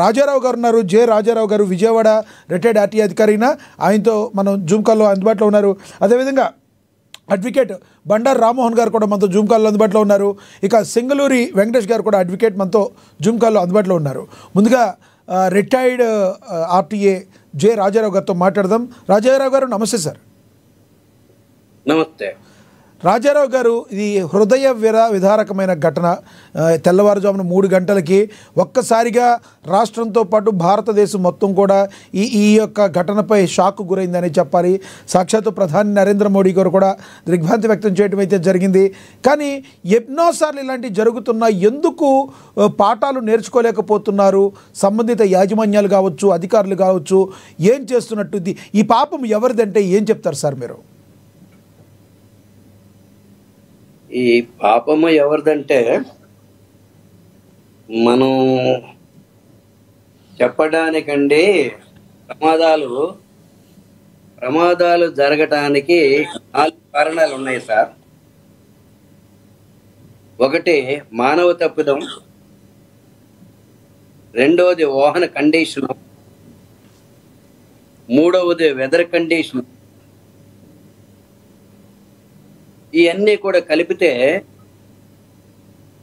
రాజారావు గారు ఉన్నారు. జె రాజారావు గారు, విజయవాడ రిటైర్డ్ ఆర్టీ అధికారిన, ఆయనతో మనం జూమ్ కాల్లో అందుబాటులో ఉన్నారు. అదేవిధంగా అడ్వకేట్ బండారు రామ్మోహన్ గారు కూడా మనతో జూమ్ కాల్లో అందుబాటులో ఉన్నారు. ఇక సింగళూరి వెంకటేష్ గారు కూడా అడ్వకేట్ మనతో జూమ్ కాల్లో అందుబాటులో ఉన్నారు. ముందుగా రిటైర్డ్ ఆర్టీఏ జె రాజారావు గారితో మాట్లాడదాం. రాజారావు గారు నమస్తే సార్. నమస్తే రాజారావు గారు, ఇది హృదయ విదారకమైన ఘటన. తెల్లవారుజామున 3 గంటలకి ఒక్కసారిగా రాష్ట్రంతో పాటు భారతదేశం మొత్తం కూడా ఈ యొక్క ఘటనపై షాక్ గురైందని చెప్పాలి. సాక్షాత్తు ప్రధాని నరేంద్ర మోడీ గారు కూడా దిగ్భ్రాంతి వ్యక్తం చేయడం అయితే జరిగింది. కానీ ఎన్నోసార్లు ఇలాంటివి జరుగుతున్నా ఎందుకు పాఠాలు నేర్చుకోలేకపోతున్నారు సంబంధిత యాజమాన్యాలు కావచ్చు, అధికారులు కావచ్చు? ఏం చేస్తున్నట్టు? ఈ పాపం ఎవరిదంటే ఏం చెప్తారు సార్ మీరు? ఈ పాపము ఎవరిదంటే మనం చెప్పడానికండి, ప్రమాదాలు జరగటానికి 4 కారణాలు ఉన్నాయి సార్. ఒకటి మానవ తప్పిదం, రెండవది వాహన కండిషన్, మూడవది వెదర్ కండిషన్. ఇవన్నీ కూడా కలిపితే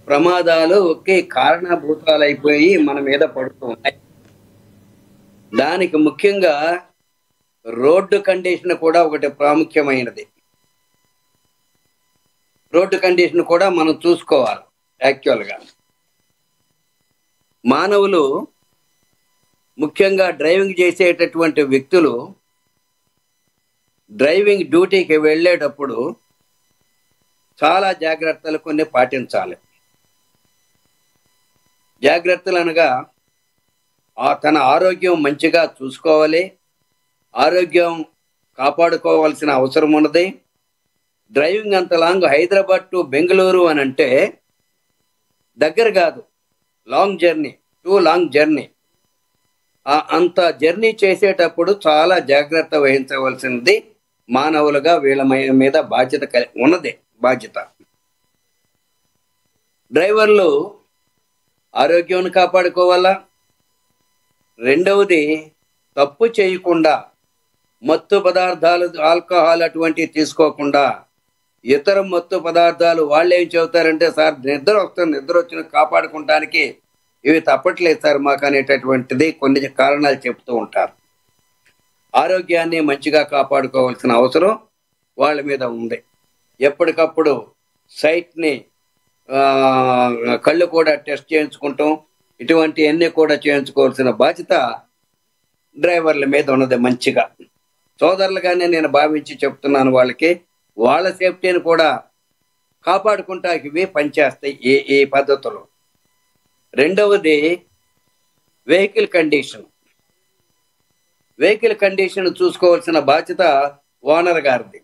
ప్రమాదాలు ఒకే కారణభూతాలు అయిపోయి మన మీద పడుతూ ఉన్నాయి. దానికి ముఖ్యంగా రోడ్డు కండిషన్ కూడా ఒకటి ప్రాముఖ్యమైనది. రోడ్డు కండిషన్ కూడా మనం చూసుకోవాలి. యాక్చువల్గా మానవులు, ముఖ్యంగా డ్రైవింగ్ చేసేటటువంటి వ్యక్తులు డ్రైవింగ్ డ్యూటీకి వెళ్ళేటప్పుడు చాలా జాగ్రత్తలు కొన్ని పాటించాలి. జాగ్రత్తలు అనగా తన ఆరోగ్యం మంచిగా చూసుకోవాలి, ఆరోగ్యం కాపాడుకోవాల్సిన అవసరం ఉన్నది. డ్రైవింగ్ అంత లాంగ్, హైదరాబాద్ టు బెంగళూరు అని అంటే దగ్గర కాదు, లాంగ్ జర్నీ, లాంగ్ జర్నీ. అంత జర్నీ చేసేటప్పుడు చాలా జాగ్రత్త వహించవలసింది మానవులుగా వీళ్ళ మీద బాధ్యత. డ్రైవర్లు ఆరోగ్యాన్ని కాపాడుకోవాలా. రెండవది, తప్పు చేయకుండా మత్తు పదార్థాలు, ఆల్కహాల్ అటువంటివి తీసుకోకుండా, ఇతర మత్తు పదార్థాలు వాళ్ళు ఏం చెబుతారంటే, సార్ నిద్ర వచ్చిన కాపాడుకోవడానికి ఇవి తప్పట్లేదు సార్ మాకు అనేటటువంటిది కొన్ని కారణాలు చెప్తూ ఉంటారు. ఆరోగ్యాన్ని మంచిగా కాపాడుకోవాల్సిన అవసరం వాళ్ళ మీద ఉంది. ఎప్పటికప్పుడు సైట్ని, కళ్ళు కూడా టెస్ట్ చేయించుకుంటాం, ఇటువంటివన్నీ కూడా చేయించుకోవాల్సిన బాధ్యత డ్రైవర్ల మీద ఉన్నది. మంచిగా సోదరులుగానే నేను భావించి చెప్తున్నాను. వాళ్ళ సేఫ్టీని కూడా కాపాడుకుంటాకి ఇవి పనిచేస్తాయి ఈ పద్ధతులు. రెండవది వెహికల్ కండిషన్ చూసుకోవాల్సిన బాధ్యత ఓనర్ గారిది.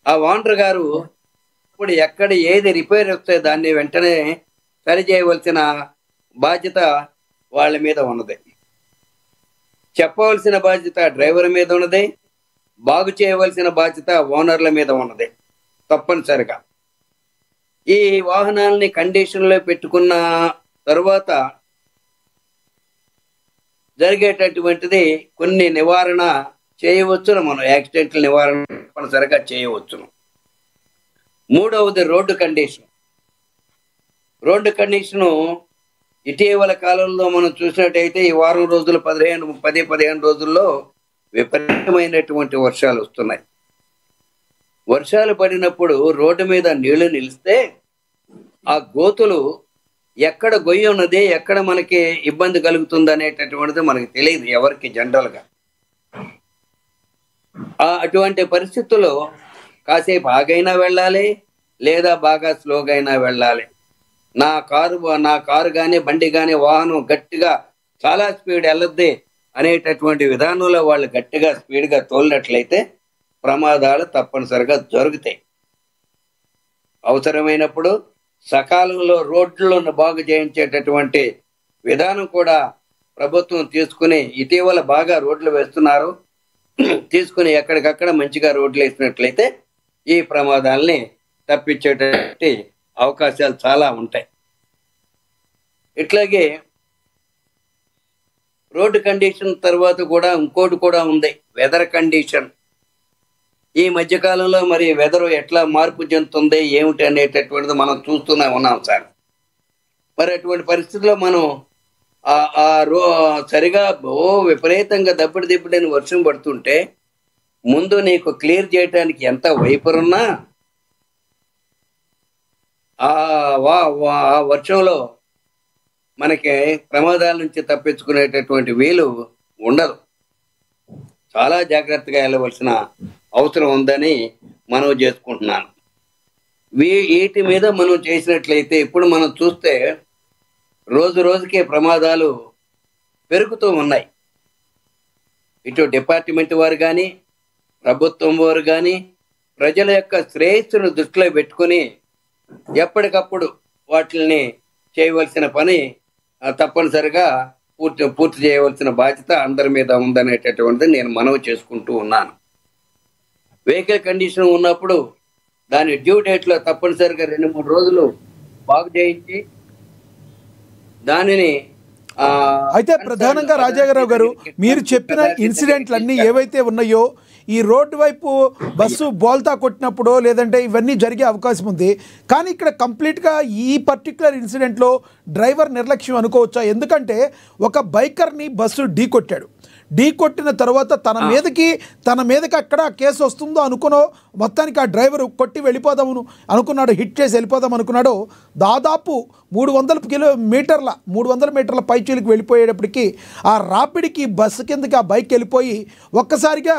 ఆ ఓనర్ గారు ఇప్పుడు ఎక్కడ ఏది రిపేర్ వస్తే దాన్ని వెంటనే సరి చేయవలసిన బాధ్యత వాళ్ళ మీద ఉన్నది. చెప్పవలసిన బాధ్యత డ్రైవర్ మీద ఉన్నది, బాగు చేయవలసిన బాధ్యత ఓనర్ల మీద ఉన్నది తప్పనిసరిగా. ఈ వాహనాలని కండిషన్లో పెట్టుకున్న తరువాత జరిగేటటువంటిది కొన్ని నివారణ చేయవచ్చును. మనం యాక్సిడెంట్ల నివారణ తప్పనిసరిగా చేయవచ్చును. మూడవది రోడ్డు కండిషను. ఇటీవల కాలంలో మనం చూసినట్టయితే ఈ వారం రోజులు 15 రోజుల్లో విపరీతమైనటువంటి వర్షాలు వస్తున్నాయి. వర్షాలు పడినప్పుడు రోడ్డు మీద నీళ్లు నిలిస్తే ఆ గోతులు ఎక్కడ గొయ్యి ఉన్నది, ఎక్కడ మనకి ఇబ్బంది కలుగుతుంది అనేటటువంటిది మనకి తెలియదు ఎవరికి జనరల్గా. అటువంటి పరిస్థితుల్లో కాసేపు ఆగైనా వెళ్ళాలి, లేదా బాగా స్లోగా అయినా వెళ్ళాలి. నా కారు కానీ బండి కానీ వాహనం గట్టిగా చాలా స్పీడ్ వెళ్ళద్ది అనేటటువంటి విధానంలో వాళ్ళు గట్టిగా స్పీడ్గా తోలినట్లయితే ప్రమాదాలు తప్పనిసరిగా జరుగుతాయి. అవసరమైనప్పుడు సకాలంలో రోడ్లను బాగు చేయించేటటువంటి విధానం కూడా ప్రభుత్వం తీసుకుని, ఇటీవల బాగా రోడ్లు వేస్తున్నారు, తీసుకుని ఎక్కడికక్కడ మంచిగా రోడ్లు వేసినట్లయితే ఈ ప్రమాదాలని తప్పించేటటువంటి అవకాశాలు చాలా ఉంటాయి. ఇట్లాగే రోడ్డు కండిషన్ తర్వాత కూడా ఇంకోటి కూడా ఉంది, వెదర్ కండిషన్. ఈ మధ్యకాలంలో మరి వెదర్ ఎట్లా మార్పు చెందుతుంది ఏమిటి అనేటటువంటిది మనం చూస్తూనే ఉన్నాం సార్. మరి అటువంటి పరిస్థితుల్లో మనం సరిగా విపరీతంగా దప్పడిని వర్షం పడుతుంటే ముందు నీకు క్లియర్ చేయడానికి ఎంత వైపరున్నా ఆ వర్షంలో మనకి ప్రమాదాల నుంచి తప్పించుకునేటటువంటి వీలు ఉండదు. చాలా జాగ్రత్తగా వెళ్ళవలసిన అవసరం ఉందని మనం చేసుకుంటున్నాను. వీటి మీద మనం చేసినట్లయితే ఇప్పుడు మనం చూస్తే రోజు రోజుకే ప్రమాదాలు పెరుగుతూ ఉన్నాయి. ఇటు డిపార్ట్మెంట్ వారు కానీ ప్రభుత్వం వారు కానీ ప్రజల యొక్క శ్రేయస్సును దృష్టిలో పెట్టుకుని ఎప్పటికప్పుడు వాటిని చేయవలసిన పని తప్పనిసరిగా పూర్తి చేయవలసిన బాధ్యత అందరి మీద ఉందనేటటువంటిది నేను మనవి చేసుకుంటూ ఉన్నాను. వెహికల్ కండిషన్ ఉన్నప్పుడు దాని డ్యూ డేట్లో తప్పనిసరిగా 2-3 రోజులు బాగు చేయించి దానిని అయితే ప్రధానంగా రాజారావు గారు మీరు చెప్పిన ఇన్సిడెంట్లన్నీ ఏవైతే ఉన్నాయో ఈ రోడ్డు వైపు బస్సు బోల్తా కొట్టినప్పుడు లేదంటే ఇవన్నీ జరిగే అవకాశం ఉంది. కానీ ఇక్కడ కంప్లీట్గా ఈ పర్టికులర్ ఇన్సిడెంట్లో డ్రైవర్ నిర్లక్ష్యం అనుకోవచ్చా? ఎందుకంటే ఒక బైకర్ని బస్సు ఢీ కొట్టిన తర్వాత తన మీదకి అక్కడ కేసు వస్తుందో అనుకునో మొత్తానికి ఆ డ్రైవర్ కొట్టి వెళ్ళిపోదాము అనుకున్నాడు, హిట్ చేసి వెళ్ళిపోదాం అనుకున్నాడు. దాదాపు 300 మీటర్ల పైచీలకు వెళ్ళిపోయేటప్పటికి ఆ రాపిడికి బస్సు కిందకి ఆ బైక్ వెళ్ళిపోయి ఒక్కసారిగా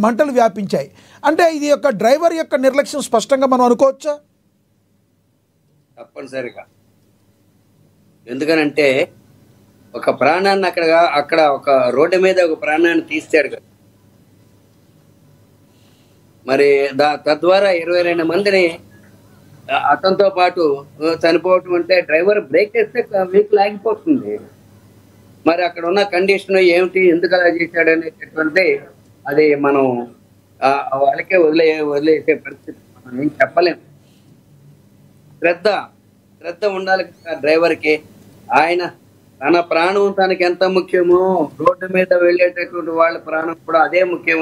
మంటలు వ్యాపించాయి. అంటే ఇది యొక్క డ్రైవర్ యొక్క నిర్లక్ష్యం స్పష్టంగా మనం అనుకోవచ్చా? తప్పనిసరిగా. ఎందుకనంటే ఒక ప్రాణాన్ని అక్కడ ఒక రోడ్డు మీద ఒక ప్రాణాన్ని తీస్తాడు కదా. మరి తద్వారా 22 మందిని అతనితో పాటు చనిపోవటం అంటే డ్రైవర్ బ్రేక్ వేస్తే వెహికల్ ఆగిపోతుంది. మరి అక్కడ ఉన్న కండిషన్ ఏమిటి, ఎందుకు అలా చేశాడు అనేటటువంటి అది మనం వాళ్ళకే వదిలేసే పరిస్థితి మనం ఏం చెప్పలేము. శ్రద్ధ ఉండాలి డ్రైవర్కి. ఆయన తన ప్రాణం తనకి ఎంత ముఖ్యమో రోడ్డు మీద వెళ్ళేటటువంటి వాళ్ళ ప్రాణం కూడా అదే ముఖ్యమని